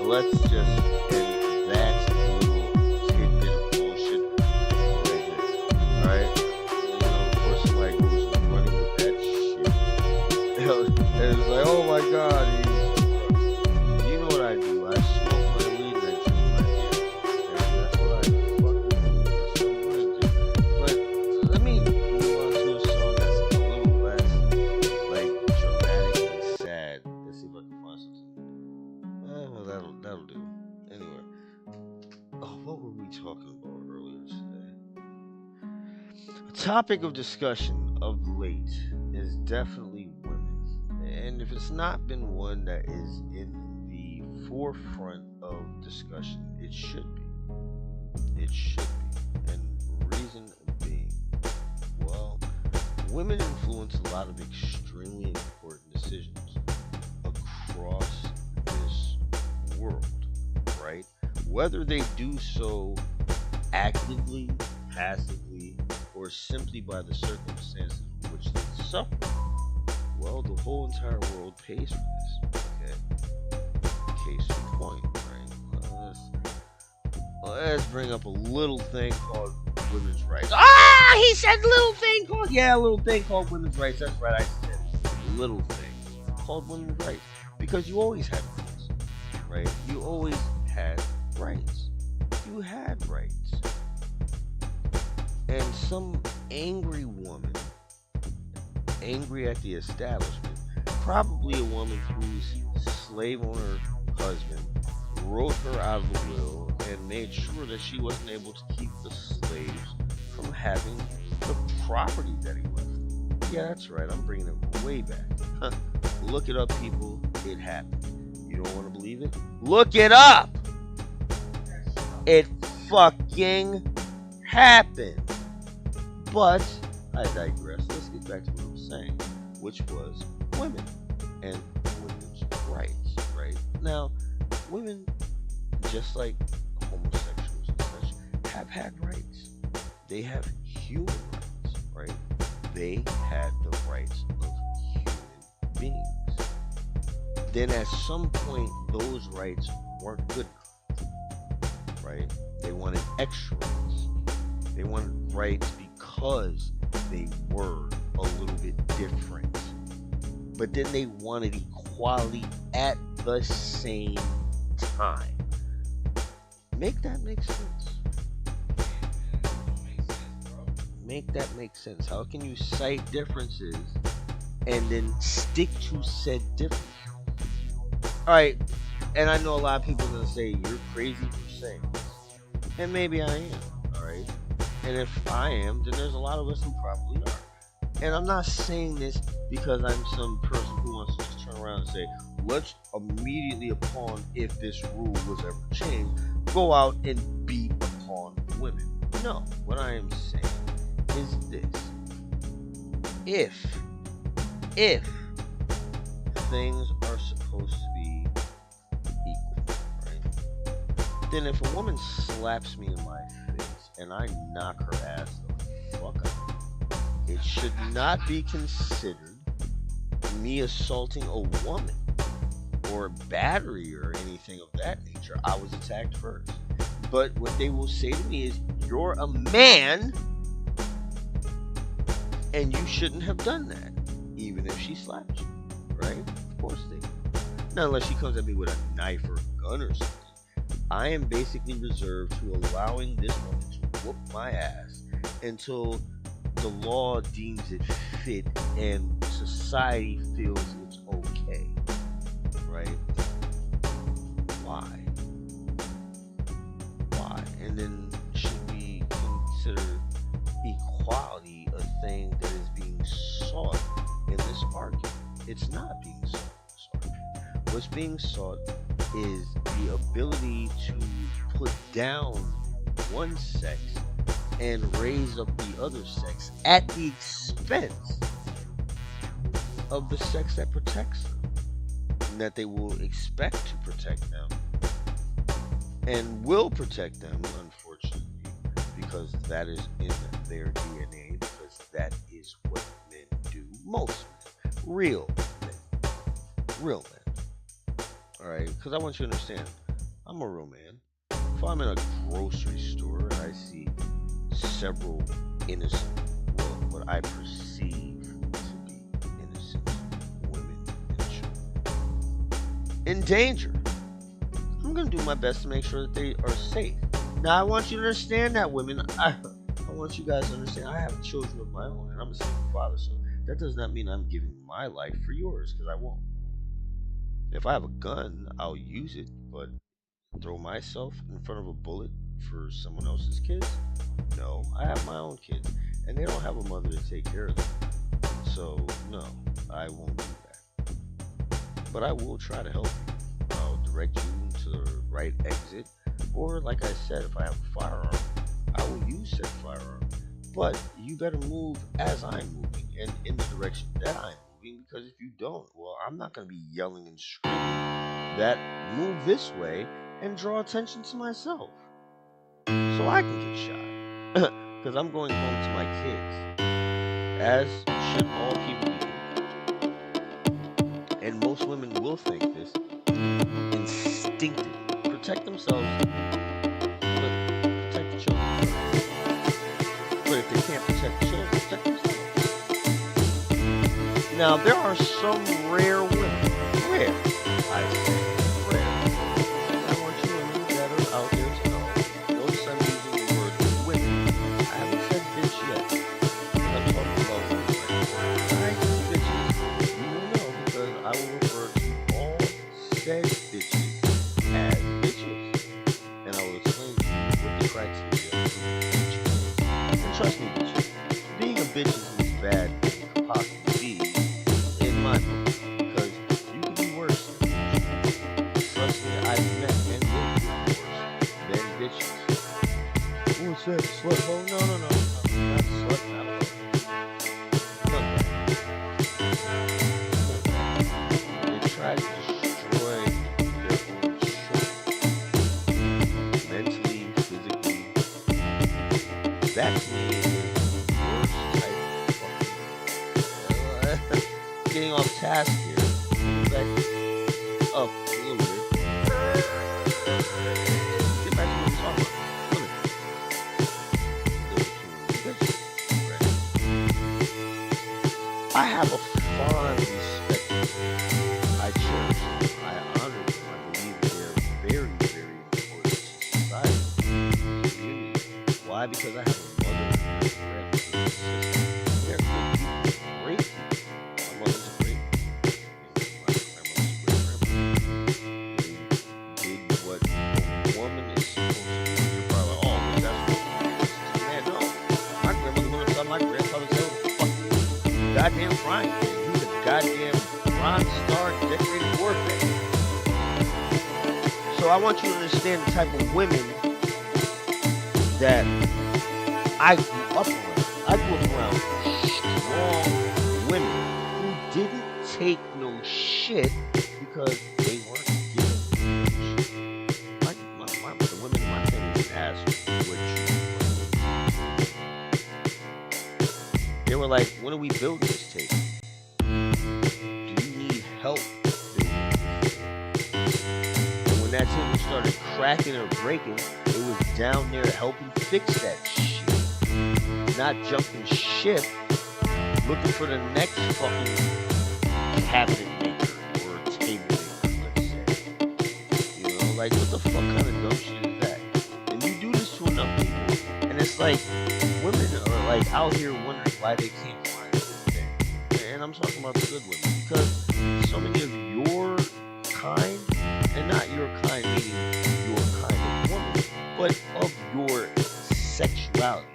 let's just end that little tidbit of bullshit right there. Alright? Before somebody goes running with that shit. And it's like, oh my god, you know what I do? I smoke my weed and I drink my beer. And that's what I fucking do. That's what I'm gonna do. But let me move on to a song that's a little less like dramatic and sad. Let's see if I can find something. Well, that'll do. Anyway. Oh, what were we talking about earlier today? A topic of discussion of late is definitely women. And if it's not been one that is in the forefront of discussion, it should be. It should be. And reason being, well, women influence a lot of extremely important decisions across this world, right? Whether they do so actively, passively, or simply by the circumstances in which they suffer, well, the whole entire world pays for this. Okay? Case in point, right? Let's bring up a little thing called women's rights. Ah, he said little thing called, yeah, a little thing called women's rights. That's right, I said little thing called women's rights. Because you always had rights, right? You always had rights. You had rights. And some angry woman, angry at the establishment, probably a woman whose slave owner husband wrote her out of the will and made sure that she wasn't able to keep the slaves from having the property that he left. Yeah, that's right, I'm bringing it way back. Look it up, people. It happened. You don't want to believe it? Look it up! It fucking happened. But I digress. Let's get back to what I was saying, which was women and women's rights, right? Now, women, just like homosexuals and such, have had rights. They have human rights, right? They had the rights of human beings. Then at some point, those rights weren't good enough, right? They wanted extra rights. They wanted rights because they were a little bit different. But then they wanted equality at the same time. Make that make sense. Make that make sense. How can you cite differences and then stick to said difference? Alright, and I know a lot of people are going to say, you're crazy for saying this. And maybe I am, alright? And if I am, then there's a lot of us who probably are. And I'm not saying this because I'm some person who wants to just turn around and say, let's immediately upon, if this rule was ever changed, go out and beat upon women. No, what I am saying is this. If things are supposed to be equal, right? Then if a woman slaps me in my face and I knock her ass the fuck out, it should not be considered me assaulting a woman or battery or anything of that nature. I was attacked first. But what they will say to me is, you're a man and you shouldn't have done that, even if she slaps you, right? Of course they do. Now, unless she comes at me with a knife or a gun or something, I am basically reserved to allowing this woman to whoop my ass until the law deems it fit and society feels it's okay, right? Why? And then should we consider equality a thing that is being sought in this argument? It's not being sought in this argument. What's being sought is the ability to put down one sex and raise up the other sex at the expense of the sex that protects them, and that they will expect to protect them and will protect them, unfortunately, because that is in their DNA, because that is what men do. Most men. Real men. Alright? Because I want you to understand, I'm a real man. If I'm in a grocery store and I see several innocent, well, what I perceive to be innocent women and children in danger, I'm going to do my best to make sure that they are safe. Now, I want you to understand that, women. I want you guys to understand I have children of my own, and I'm a single father, so that does not mean I'm giving my life for yours, because I won't. If I have a gun, I'll use it, but throw myself in front of a bullet for someone else's kids? No, I have my own kids, and they don't have a mother to take care of them. So, no, I won't do that. But I will try to help you. I'll direct you to the right exit, or like I said, if I have a firearm, I will use said firearm. But you better move as I'm moving and in the direction that I'm moving, because if you don't, well, I'm not going to be yelling and screaming that move this way and draw attention to myself so I can get shot. Because I'm going home to my kids, as should all people be. And most women will think this instinctively. Protect themselves, but protect the children. But if they can't protect the children, protect themselves. Now, there are some rare women, rare, I say, rare. I want you women that are out there to know. Notice I'm using the word women. I haven't said bitch yet. I'm talking about women. I use bitches. You will know, because I will refer to all said bitches as bitches. And I will explain to you what the criteria of a bitch is. And trust me, bitches, being a bitch is as bad as it could possibly be in my book, because you can be worse than bitches. Trust me, I've met and will be worse than bitches. What's that, slut hole? No, not slut, not a hoe. Look at they try to destroy their own children, mentally, physically. That to me is the worst type of fucking getting off task here. Back up a little bit. Get back to what we're talking about. I have a fond respect for them. I cherish them. I honor them. I believe they're very, very important to society, to the community. Why? Because I have a mother and a grandmother and a sister. They're good people, great people. My mother's a great people. My grandmother's a great grandmother. They did what a woman is supposed to do. You're probably like, oh, well, that's what man, no. My grandmother went upside my grandfather's head with a fucking goddamn frying pan. He was a goddamn Bronze Star decorated warfare. So I want you to understand the type of women that I grew up around. I grew up around strong women who didn't take no shit because they weren't given shit. The women in my family didn't ask what you. They were like, when are we building this table? Do you need help building this table? And when that table started cracking or breaking, it was down there helping fix that shit. Not jumping ship, looking for the next fucking cabinet maker or table maker, let's say. You know, like, what the fuck kind of dumb shit is that? And you do this to enough people, and it's like, women are like out here wondering why they can't find a good thing. And I'm talking about the good women, because so many of your kind, and not your kind meaning your kind of woman, but of your sexuality,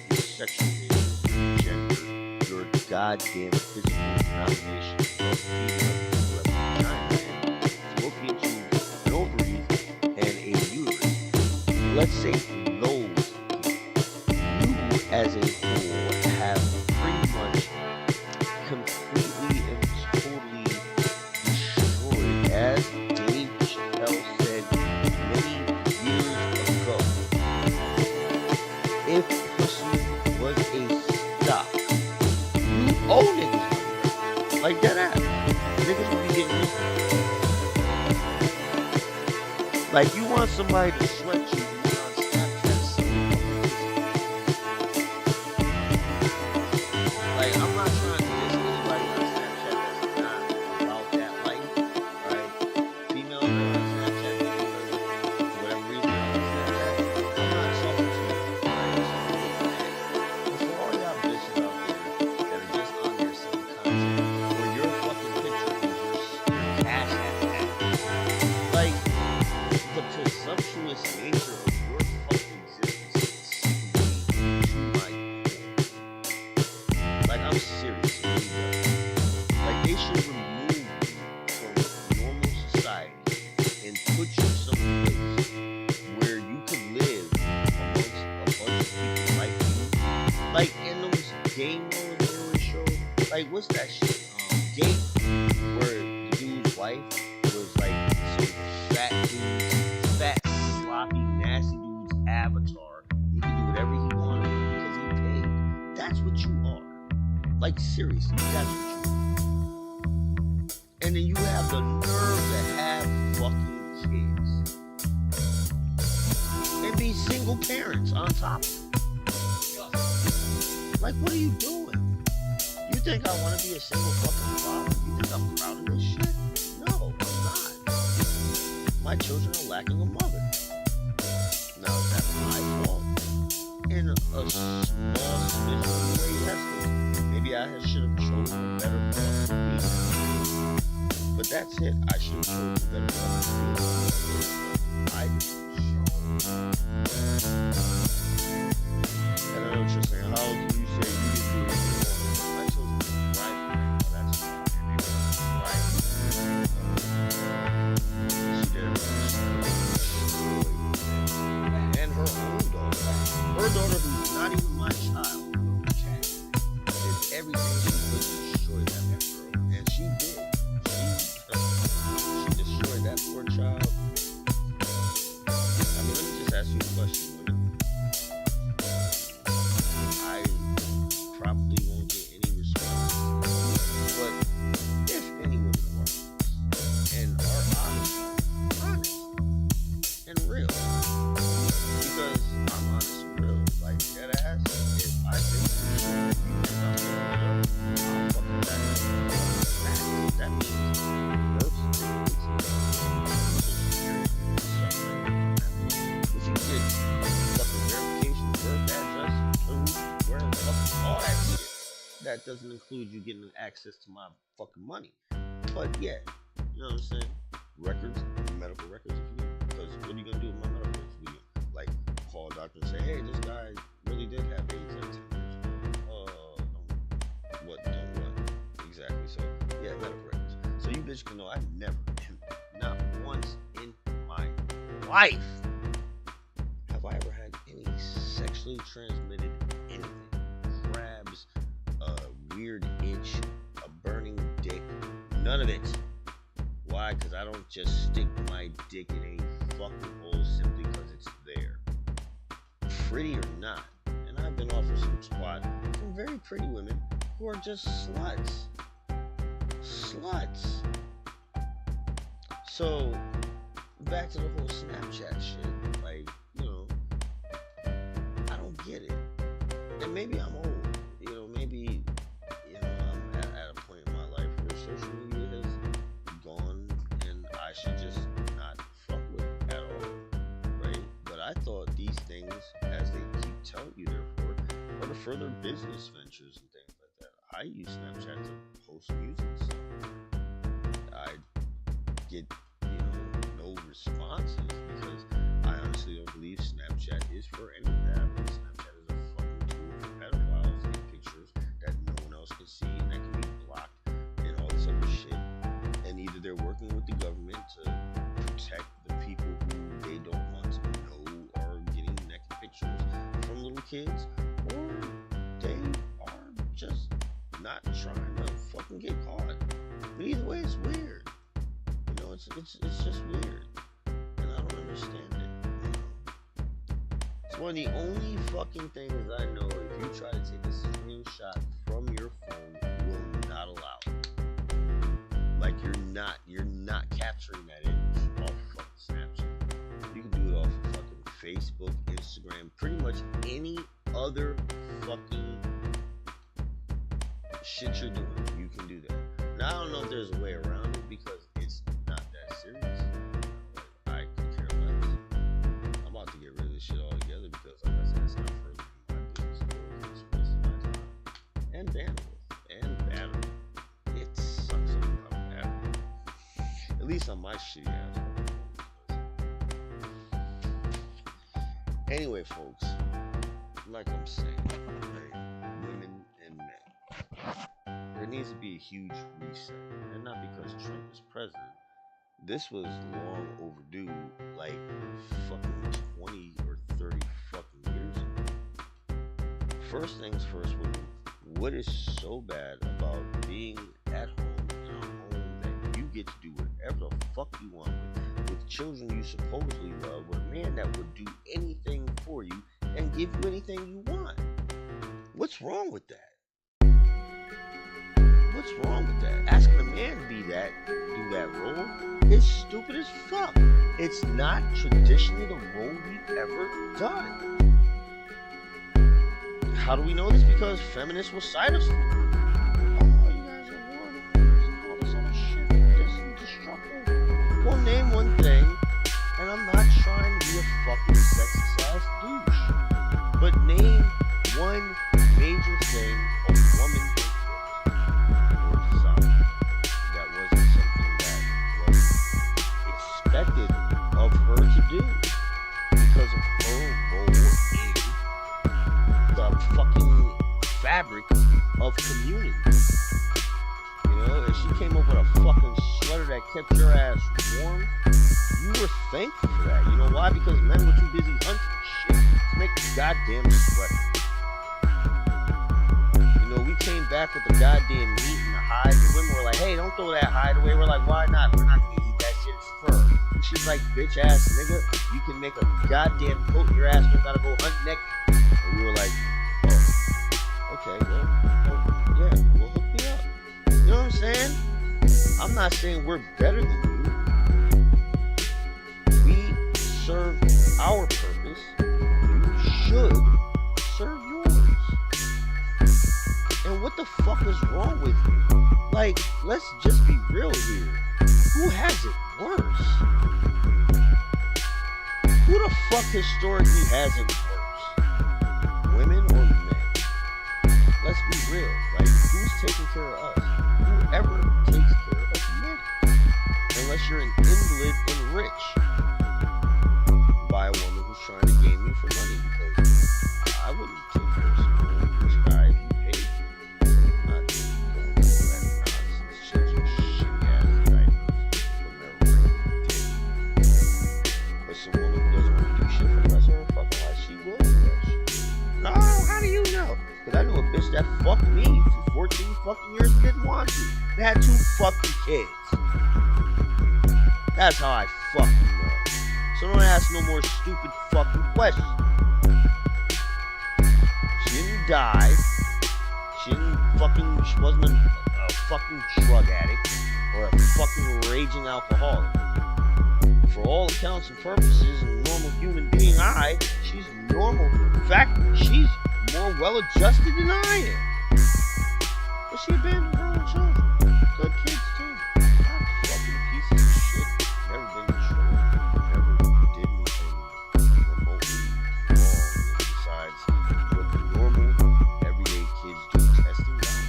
your sexual nature, your gender, your goddamn physical denomination of female, vagina, and fallopian tubes, and ovaries, and a uterus. Let's say those people, you as a whole have pretty much completely and totally destroyed, as Dave Chappelle said many years ago. If pussy was a stock, you owe niggas money. Like that ass. Niggas would be getting rich. Like you want somebody to sweat you on Snapchat. Like I'm not trying to diss anybody on Snapchat that's not about that life, right? Females that are on Snapchat, for whatever reason they're on Snapchat. I'm not talking to you, right? But for all y'all bitches out there that are just on there selling content, where your fucking picture is your cash app, like the presumptuous nature of your fucking existence is sickening to my core. Like I'm serious, it really does. Like they should remove you from normal society and put you someplace where you could live amongst a bunch of people like you. Like in those game modes they always show. Like what's that shit? Game where the dude's wife was like some fat dude, fat, sloppy, nasty dude's avatar. He could do whatever he wanted because he paid. That's what you are. Like seriously, that's what you are. And then you have the nerve to have fucking kids and be single parents on top of it. Like, what are you doing? You think I want to be a single fucking father? You think I'm proud of this shit? No, I'm not. My children are lacking a mother. Now, is that my fault? In a small, smidgen way, yes. Maybe I should have chosen a better fucking female. But that's it. I should have chosen a better fucking female. I didn't. And I know what you're saying. How can you say you didn't do anything wrong? My children were right. Well, that's fine. And they were right. She did everything. And her own daughter. Her daughter, who's not even my child, did everything she could to destroy that girl. And she did. She destroyed that poor child. I mean, let me just ask you a question. I probably won't get any response. But if any women are watching this and are honest and real, because I'm honest and real, like dead ass, if I think you think I'm gonna I'll fucking back up. That means birth certificates, if you get fucking verification, birth address, food, where the fuck, all that shit. That doesn't include you getting access to my fucking money. But yeah, you know what I'm saying? Records, medical records, if you need. Because what are you gonna do with my medical records? You like call a doctor and say, hey, this guy really did have AIDS at 10 years. What? Exactly. So yeah, medical records. So you bitch can know I never, not once in my life, have I ever had any sexually transmitted anything. Crabs, a weird itch, a burning dick, none of it. Why? Because I don't just stick my dick in a fucking hole simply because it's there. Pretty or not. And I've been offered some very pretty women who are just sluts. So, back to the whole Snapchat shit. Like, you know, I don't get it. And maybe I'm old. You know, maybe, I'm at a point in my life where social media has gone and I should just not fuck with it at all. Right? But I thought these things, as they keep telling you they're for, are to further business ventures and things like that. I use Snapchat to post music. So I get, no responses because I honestly don't believe Snapchat is for any of that. I think Snapchat is a fucking tool for pedophiles to get pictures that no one else can see and that can be blocked and all this other shit. And either they're working with the government to protect the people who they don't want to know are getting naked pictures from little kids, or they are just not trying to fucking get caught. But either way, it's weird. It's just weird, and I don't understand it. It's one of the only fucking things I know. If you try to take a screenshot from your phone, will not allow it. Like you're not capturing that image off fucking Snapchat. Facebook, Instagram, pretty much any other fucking shit you're doing, you can do that. Now, I don't know if there's a way around it because it's not that serious. But I could care less. I'm about to get rid of this shit altogether because, like I said, it's not further my business. It's wasting my time. And bandwidth. And battery. It sucks on a lot of battery. At least on my shitty ass phone. Anyway, folks, like I'm saying, right, women and men, there needs to be a huge reset, and not because Trump is president. This was long overdue, like fucking 20 or 30 fucking years ago. First things first, women, what is so bad about being at home in a home that you get to do whatever the fuck you want with children you supposedly love, with a man that would do anything for you and give you anything you want? What's wrong with that? What's wrong with that? Asking a man to do that role is stupid as fuck. It's not traditionally the role we've ever done. How do we know this? Because feminists will cite us for it. Oh, you guys are warriors and all this other shit. This is destructive. Well, name one thing, and I'm not trying to be a fucking sexist ass douche, but name one major thing a woman did for society that wasn't something that was expected of her to do because of her role in the fucking fabric of community. You know, if she came up with a fucking sweater that kept your ass warm, you were thankful for that. You know why? Because men were too busy hunting shit to make the goddamn sweater. You know, we came back with the goddamn meat and the hide. The women were like, hey, don't throw that hide away. We're like, why not? We're not gonna eat that shit. It's fur. And she's like, bitch ass nigga, you can make a goddamn coat. Your ass don't gotta go hunt naked. And we were like, oh, okay, well, yeah, well, hook me up. You know what I'm saying? I'm not saying we're better than you. We serve our purpose. You should serve yours. And what the fuck is wrong with you? Like, let's just be real here. Who has it worse? Who the fuck historically has it worse? Women or men? Let's be real. Like, who's taking care of us? Whoever takes care of men. Unless you're an invalid and rich. By a woman who's trying to game you for money, because I wouldn't take care of some rich guy if you paid me. I'm not going through all that nonsense, changing shitty ass diapers from their ring dick. But some woman who doesn't want to do shit for the rest of her fucking life, she will do that shit. No, how do you know? Because I knew a bitch that fucked me for 14 fucking years and didn't want to. They had 2 fucking kids. That's how I fucking know. So don't ask no more stupid fucking questions. She didn't die. She wasn't a fucking drug addict or a fucking raging alcoholic. For all accounts and purposes, a normal human being, she's normal. In fact, she's more well-adjusted than I am. But she abandoned her own children. Good kids, too. Not fucking pieces of shit. Never been in trouble. Never did anything remotely wrong besides what the normal, everyday kids do, testing down.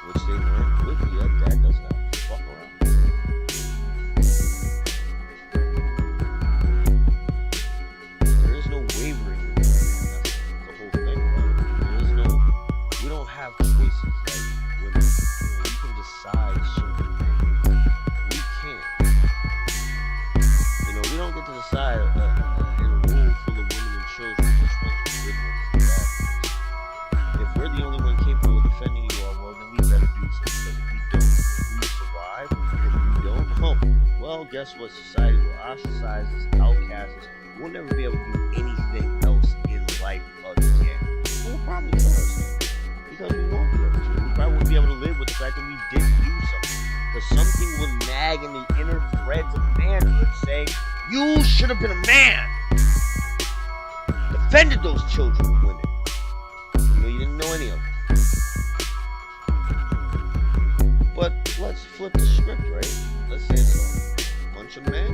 Which they learn quickly that dad doesn't have to fuck around. There is no wavering in that, man. That's the whole thing about it. We don't have choices like women. You can decide certain things. We can't. We don't get to decide in a room full of women and children which ones are good ones and bad ones. If we're the only one capable of defending you all, well, then we better do so. Because if we survive, if we don't, well, guess what? Society will ostracize us, outcast us. We'll never be able to do anything else in life again. We'll probably kill ourselves. Because we won't be able to. We probably won't be able to live with the fact that we didn't do something. Because something will nag in the inner threads of manhood saying, you should have been a man. defended those children and women. You know, you didn't know any of them. But let's flip the script, right? Let's say it's a bunch of men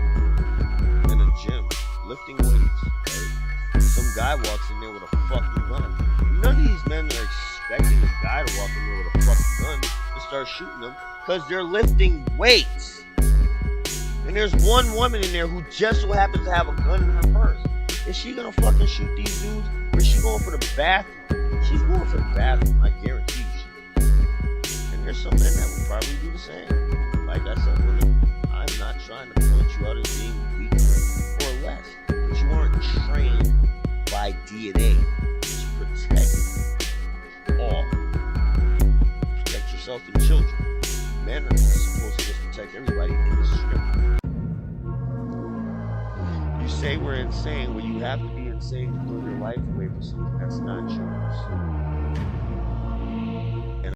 in a gym lifting weights, right? Some guy walks in there with a fucking gun. None of these men are expecting a guy to walk in there with a fucking gun and start shooting them because they're lifting weights. And there's one woman in there who just so happens to have a gun in her purse. Is she gonna fucking shoot these dudes? Or is she going for the bathroom? She's going for the bathroom, I guarantee you she is. And there's some men that will probably do the same. Like I said, women, I'm not trying to point you out as being weaker or less. But you aren't trained by DNA to protect all. Protect yourself and children. Men are supposed to just protect everybody in the script. You say we're insane, well, you have to be insane to throw your life away for something that's not yours.